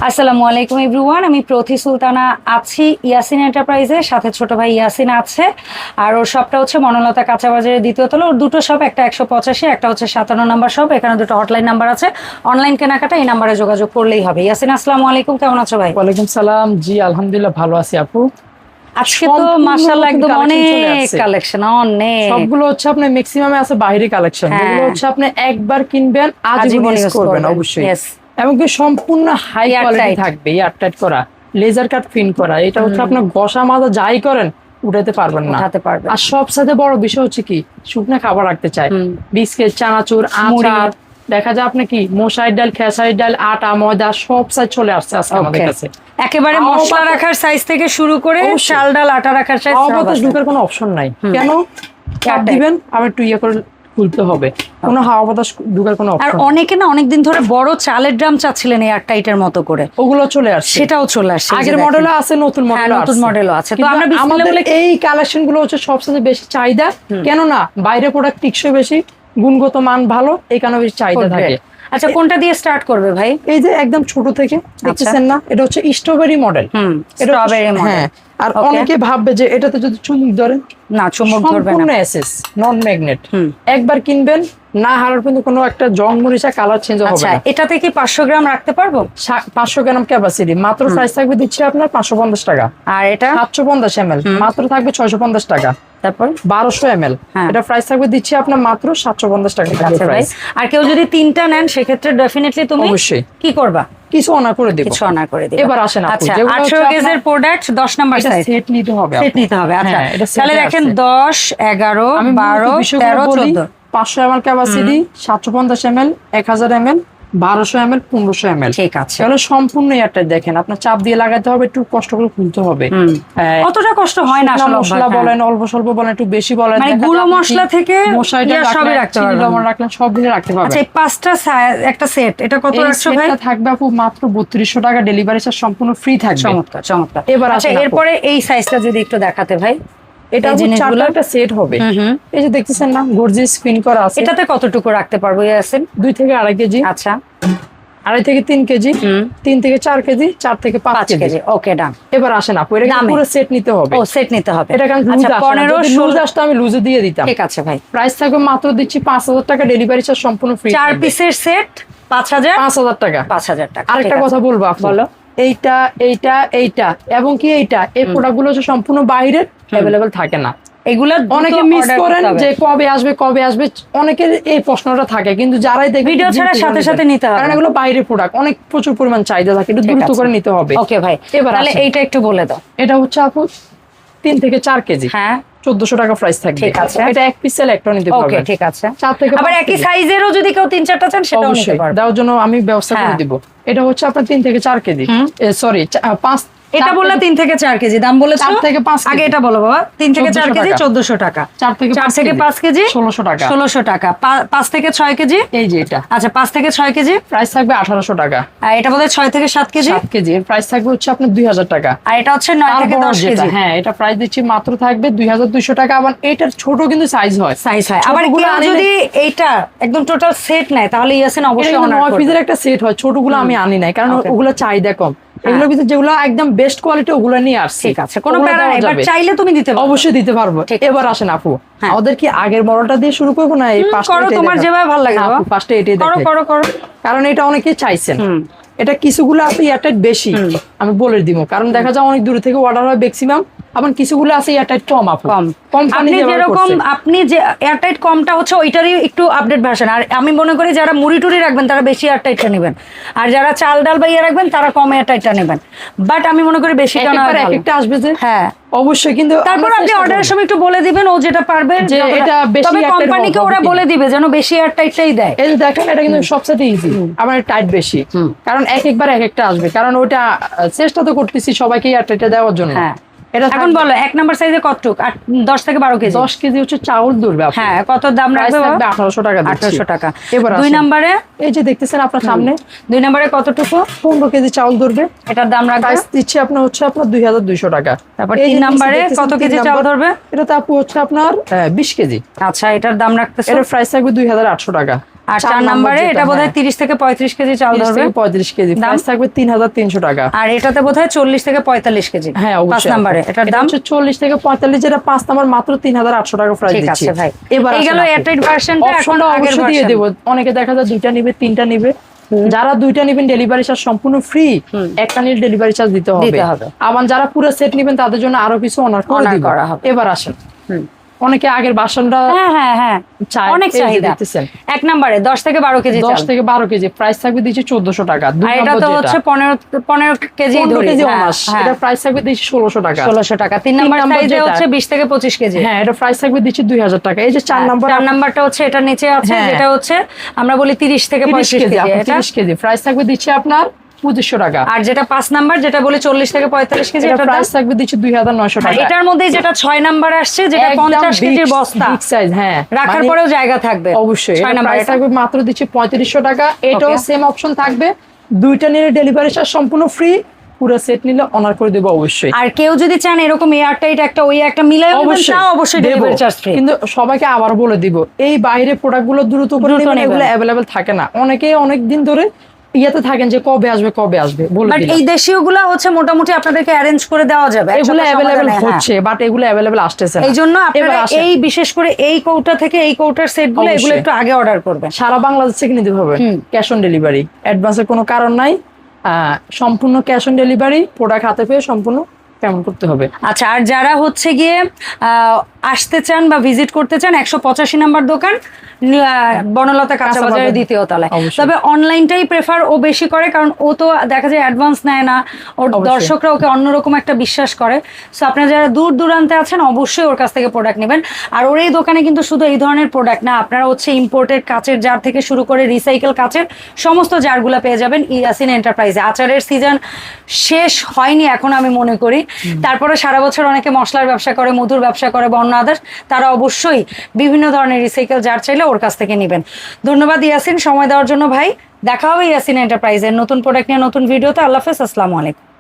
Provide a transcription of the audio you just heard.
আসসালামু আলাইকুম এভরিওয়ান, আমি প্রথি সুলতানা আছি ইয়াসিন এন্টারপ্রাইজের সাথে। ছোট ভাই ইয়াসিন আছে, আর ওর শপটা হচ্ছে মনোলতা কাঁচা বাজারের দ্বিতীয় তলা। ওর দুটো শপ, একটা 185, একটা হচ্ছে 57 নাম্বার শপ। এখানে দুটো হটলাইন নাম্বার আছে, অনলাইন কেনাকাটা এই নাম্বারে যোগাযোগ করলেই হবে। ইয়াসিন আসসালামু আলাইকুম, কেমন আছো ভাই? ওয়ালাইকুম সালাম। জি আলহামদুলিল্লাহ ভালো আছি আপু। আজকে তো মাশাআল্লাহ একদম অনেক কালেকশন, অনেক সবগুলো হচ্ছে আপনার ম্যাক্সিমামে আছে বাইরে কালেকশন, যেগুলো হচ্ছে আপনি একবার কিনবেন আজীবন ইউজ করবেন অবশ্যই। এবং কি সম্পূর্ণ হাই কোয়ালিটি থাকবে, এয়ারটাইট করা, লেজার কাট প্রিন্ট করা। এটা হচ্ছে আপনার ঘষা মাজা যাই করেন উঠাতে পারবেন না। আর সবসাথে বড় বিষয় হচ্ছে কি, শুকনা খাবার রাখতে চাই, বিস্কিট, চানাচুর, আচার, দেখা যায় আপনি কি মশারির ডাল, খেসারির ডাল, আটা, ময়দা সব সাইজ চলে আসছে আমাদের কাছে। একেবারে মশলা রাখার সাইজ থেকে শুরু করে চাল ডাল আটা রাখার সাইজ সব আছে। ঢুকার কোনো অপশন নাই। কেন চাপ দিবেন আবার একটু ইয়ে করে খুলতে হবে, কোনো হাওয়া বাতাস ঢুকার কোনো অপশন। আর অনেকে না অনেকদিন ধরে বড় চালের ড্রাম চাচ্ছিলেন এয়ারটাইটের মতো করে, ওগুলো চলে আসছে, সেটাও চলে আসছে। আগের মডেলও আছে, নতুন মডেলও আছে। তো আমরা আমাদের এই কালেকশন গুলো হচ্ছে সবচেয়ে বেশি চাহিদা। কেন না বাইরে প্রোডাক্ট টিকসই বেশি, গুণগত মান ভালো, এই কারণে বেশি চাহিদা থাকে। আচ্ছা, কোনটা দিয়ে স্টার্ট করবে ভাই? এই যে একদম ছোট থেকে দেখতেছেন না, এটা হচ্ছে স্ট্রবেরি মডেল। Strawberry model. আর অনেকে ভাববে যে এটাতে যদি চুমুক ধরেন, না চুমুক ধরবে না, সম্পূর্ণ এসএস নন ম্যাগনেট। একবার কিনবেন না হারার কিন্তু কোনো একটা জং মরিচা কালার চেঞ্জ হবে না। আচ্ছা, এটাতে কি 500 গ্রাম রাখতে পারবো? 500 গ্রাম ক্যাপাসিটি, মাত্র প্রাইস থাকবে দিচ্ছি আপনার 550 টাকা। আর এটা 750 ml মাত্র থাকবে 650 টাকা। তারপর 1200 ml, এটা প্রাইস থাকবে দিচ্ছি আপনার মাত্র 750 টাকা। আচ্ছা ভাই, আর কেউ যদি তিনটা নেন সেক্ষেত্রে ডেফিনেটলি তুমি অবশ্যই কি করবা? কিছু অনার করে দেব, কিছু অনার করে দেব। এবার আসেন আপু, আচ্ছা 18 গেজের প্রোডাক্ট 10 নাম্বার সাইজ সেট নিতে হবে, সেট নিতে হবে। আচ্ছা তাহলে দেখেন 10 11 12 13 14 500 ml capacity, 750 ml, 1000 ml, 1200 ml, 1500 ml। ঠিক আছে, তাহলে সম্পূর্ণ এয়ারটাইট। দেখেন আপনার চাপ দিয়ে লাগাতে হবে, একটু কষ্ট করে খুলতে হবে। অতটা কষ্ট হয় না আসলে। মশলা বলেন, অল্প স্বল্প বলেন, একটু বেশি বলেন, মানে গুঁড়ো মশলা থেকে সবই রাখতে পারবেন, লবণ রাখলেন সবগুলো রাখতে পারবেন। আচ্ছা, এই পাঁচটা একটা সেট, এটা কত রাখছো ভাই? এটা থাকবে আপু মাত্র 3200 টাকা, ডেলিভারি চার্জ সম্পূর্ণ ফ্রি থাকবে। চমৎকার চমৎকার। এবার আচ্ছা, এরপরে এই সাইজটা যদি একটু দেখাতে ভাই। এটা জিনিসগুলো একটা সেট হবে। এই যে দেখতেছেন না, গর্জিয়াস প্রিন্ট করা আছে। এটাতে কতটুকু রাখতে পারবো ইয়াসিন? 2 থেকে 2.5 কেজি। আচ্ছা, 2.5 থেকে 3 কেজি, 3 থেকে 4 কেজি, 4 থেকে 5 কেজি। ওকে, ডান। এবার আসেন আপু, এটা পুরো সেট নিতে হবে। ও, সেট নিতে হবে। এটা কারণ 15 লুজ আসতো, আমি লুজে দিয়ে দিতাম। ঠিক আছে ভাই, প্রাইস থাকবে মাত্র দিচ্ছি 5000 টাকা, ডেলিভারি চার্জ সম্পূর্ণ ফ্রি। 4 পিসের সেট 5000 টাকা। 5000 টাকা। আরেকটা কথা বলবো আপু, বলো। এইটা এইটা এইটা এবং কি এইটা, এই প্রোডাক্টগুলো হচ্ছে সম্পূর্ণ বাইরের, अवेलेबल থাকে না। এগুলা অনেকে মিস করেন যে কবে আসবে, অনেকের এই প্রশ্নটা থাকে, কিন্তু যারাই দেখে ভিডিও ছাড়া সাথে সাথে নিতে হবে, কারণ এগুলো বাইরের প্রোডাক্ট, অনেক প্রচুর পরিমাণ চাহিদা থাকে, একটু দ্রুত করে নিতে হবে। ওকে ভাই, তাহলে এইটা একটু বলে দাও। এটা হচ্ছে আপু 3 থেকে 4 কেজি, হ্যাঁ 1400 টাকা প্রাইস থাকবে। ঠিক আছে, এটা এক পিস ইলেকট্রন নিতে পারবেন। ওকে, ঠিক আছে। 4 থেকে আবার একই সাইজেরও যদি কেউ 3-4টা চান সেটাও নিতে পারবেন, দেওয়ার জন্য আমি ব্যবস্থা করে দিব। এটা হচ্ছে আপনার 3 থেকে 4 কেজি, সরি 5। এটা বললা 3 থেকে 4 কেজি, দাম বলেছো 4 থেকে 5। আগে এটা বলো বাবা। 3 থেকে 4 কেজি 1400 টাকা, 4 থেকে 5 কেজি 1600 টাকা, 1600 টাকা, 5 থেকে 6 কেজি এই যে এটা। আচ্ছা, 5 থেকে 6 কেজি প্রাইস থাকবে 1800 টাকা। আর এটা বলে 6 থেকে 7 কেজি, 7 কেজি এর প্রাইস থাকবে হচ্ছে আপনার 2000 টাকা। আর এটা হচ্ছে 9 থেকে 10 কেজি। হ্যাঁ, এটা প্রাইস দিচ্ছি মাত্র থাকবে 2200 টাকা। আবার এটার ছোট কিন্তু সাইজ হয়। আবার কেউ যদি এইটা একদম টোটাল সেট নেয় তাহলে ইয়াসিন অবশ্যই অনার করবে। 9 পিসের একটা সেট হয়, ছোটগুলো আমি আনি নাই কারণ ওগুলো চাহিদা কম। এগুলোর ভিতরে যেগুলো একদম বেস্ট কোয়ালিটি ওগুলো নিয়ে আসছি। ঠিক আছে, কোনো প্যারা নাই, বাট চাইলে তুমি দিতে পারো। অবশ্যই দিতে পারবো। এবার আসেন আপু, আমাদের কি আগের মডেলটা দিয়ে শুরু করব না এই পাঁচটা? করো, তোমার যেভাবে ভালো লাগে। আপু পাঁচটা এটাই দেখো, করো, কারণ এটা অনেকেই চাইছেন। এটা কিছুগুলো আছে এয়ারটাইট বেশি, আমি বলে দিব, কারণ দেখা যায় অনেক দূর থেকে অর্ডার হয় ম্যাক্সিমাম। আবার কিছুগুলো আছে এয়ারটাইট কম, আপনি যেরকম আপনি যে এয়ারটাইট কমটা হচ্ছে ওইটারই একটু আপডেট ভার্সন। আর আমি মনে করি যারা মুড়ি টুড়ি রাখবেন তারা বেশি এয়ারটাইটটা নেবেন, আর যারা চাল ডাল বা ইয়ে রাখবেন তারা কম এয়ারটাইটটা নেবেন। বাট আমি মনে করি বেশি একটা আসবে যে, হ্যাঁ অবশ্যই, কিন্তু তারপর আপনি অর্ডারের সময় একটু বলে দিবেন ও যেটা পারবে, যে এটা বেশি, তবে কোম্পানিকে ওরা বলে দিবে যেন বেশি এয়ারটাইটটাই দেয়। এই যে দেখেন, এটা কিন্তু সবচেয়ে ইজি, আবার টাইট বেশি, কারণ একবার একটা আসবে, কারণ ওটা চেষ্টা তো করতেছি সবাইকে এয়ারটাইটটা দেওয়ার জন্য। হ্যাঁ, এখন বলো 1 নাম্বার সাইজে কতটুক? 10 থেকে 12 কেজি। 10 কেজি হচ্ছে চাউল ধরবে। হ্যাঁ, কত দাম রাখবে? 1800 টাকা। 1800 টাকা। এবার 2 নম্বরে এই যে দেখতেছেন আপনার সামনে, 2 নম্বরে কতটুকু? 15 কেজি চাউল ধরবে। এটার দাম রাখবে, প্রাইস দিচ্ছি আপনার হচ্ছে আপনার 2200 টাকা। তারপর 3 নম্বরে কত কেজি চাউল ধরবে? এটা তো আপু হচ্ছে আপনার 20 কেজি। আচ্ছা, এটার দাম রাখতেছে, এর প্রাইস থাকবে 2800 টাকা। আর 4 নম্বরে এটা বোধহয় 30 থেকে 35 কেজি চাল ধরবে, 35 কেজি, প্রাইস থাকবে 3300 টাকা। আর এটাতে বোধহয় 40 থেকে 45 কেজি। হ্যাঁ 5 নম্বরে এটার দাম হচ্ছে 40 থেকে 45, যেটা 5 নাম্বার মাত্র 3800 টাকা প্রাইস ঠিক দিচ্ছি। আছে ভাই, এবার এই গেল এয়ারটাইট ভার্সনটা। এখন আগের অবশ্যই দিয়ে ভার্সন দেব, অনেকে দেখা যায় 2টা নিবে 3টা নিবে, যারা 2টা নেবেন ডেলিভারি চার্জ সম্পূর্ণ ফ্রি, একটা নিলে ডেলিভারি চার্জ দিতে হবে। আবার যারা পুরো সেট নেবেন তাদের জন্য আরো কিছু অনার করে দিব। এবার আসেন, অনেকে আগের বাসনটা অনেক চাহিদা। এক নম্বরে 10 থেকে 12 কেজি, 10 থেকে 12 কেজি, প্রাইস থাকবে দিচ্ছি 1400 টাকা। আর এটা তো হচ্ছে 15 কেজি ধরে, এটা প্রাইস থাকবে দিচ্ছি 1600 টাকা। 1600 টাকা। 3 নাম্বার সাইজে হচ্ছে 20 থেকে 25 কেজি। হ্যাঁ, এটা প্রাইস থাকবে দিচ্ছি 2000 টাকা। এই যে 4 নাম্বার, 4 নাম্বারটা হচ্ছে এটা নিচে আছে, যেটা হচ্ছে আমরা বলি 30 থেকে 35 কেজি। এটা 30 কেজি, প্রাইস থাকবে দিচ্ছি আপনার 2500 টাকা। আর যেটা 5 নাম্বার, যেটা বলি 40 থেকে 45 কেজি, এটা প্রাইস থাকবে দিচ্ছি 2900 টাকা। এটার মধ্যে যেটা 6 নাম্বার আসছে, যেটা 50 কেজির বস্তা, বিগ সাইজ, হ্যাঁ, রাখার পরেও জায়গা থাকবে অবশ্যই। 6 নাম্বার প্রাইস থাকবে মাত্র দিচ্ছি 3500 টাকা। এটাও সেম অপশন থাকবে, 2টা নিলে ডেলিভারি চার্জ সম্পূর্ণ ফ্রি, পুরো সেট নিলে অনার করে দেব অবশ্যই। আর কেউ যদি চান এরকম এয়ারটাইট একটা ওই একটা মিলাই অবশ্যই ডেলিভারি চার্জ ফ্রি। কিন্তু সবাইকে আবার বলে দিব, এই বাইরে প্রোডাক্টগুলো দ্রুত করে নেবেন, এগুলো अवेलेबल থাকে না। অনেকে অনেক দিন ধরে ইয়াতে থাকেন যে কবে আসবে বলে দিলাম। বাট এই দেশীয়গুলো হচ্ছে মোটামুটি আপনাদেরকে অ্যারেঞ্জ করে দেওয়া যাবে, এগুলো अवेलेबल হচ্ছে, বাট এগুলো अवेलेबल আসতেছে না। এইজন্য আপনারা এই বিশেষ করে এই কৌটা থেকে এই কৌটার সেটগুলো এগুলো একটু আগে অর্ডার করবেন। সারা বাংলাদেশ থেকে নিতে হবে, ক্যাশ অন ডেলিভারি, অ্যাডভান্সের কোনো কারণ নাই, সম্পূর্ণ ক্যাশ অন ডেলিভারি, প্রোডাক্ট হাতে পেয়ে সম্পূর্ণ পেমেন্ট করতে হবে। আচ্ছা, আর যারা হচ্ছে গিয়ে আসতে চান বা ভিজিট করতে চান, 185 নাম্বার দোকান, বনলতা কাঁচা বাজারের 2য় তলায়। তবে অনলাইনটাই প্রেফার ও বেশি করে, কারণ ও তো দেখা যায় অ্যাডভান্স নেয় না, ওর দর্শকরা ওকে অন্যরকম একটা বিশ্বাস করে। সো আপনারা যারা দূর দূরান্তে আছেন অবশ্যই ওর কাছ থেকে প্রোডাক্ট নেবেন। আর ওর এই দোকানে কিন্তু শুধু এই ধরনের প্রোডাক্ট না, আপনারা হচ্ছে ইম্পোর্টেড কাচের জার থেকে শুরু করে রিসাইকেল কাচের সমস্ত জারগুলো পেয়ে যাবেন ইয়াসিন এন্টারপ্রাইজে। আচারের সিজন শেষ হয়নি এখন আমি মনে করি, তারপরে সারা বছর অনেকে মশলার ব্যবসা করে, মধুর ব্যবসা করে, বন্য আদার্স, তারা অবশ্যই বিভিন্ন ধরনের রিসাইকেল জার চাইলে ওর কাছ থেকে নেবেন। ধন্যবাদ ইয়াসিন সময় দেওয়ার জন্য ভাই। দেখা হবে ইয়াসিন এন্টারপ্রাইজের নতুন প্রোডাক্ট নিয়ে নতুন ভিডিওতে। আল্লাহ হাফেজ, আসসালামু আলাইকুম।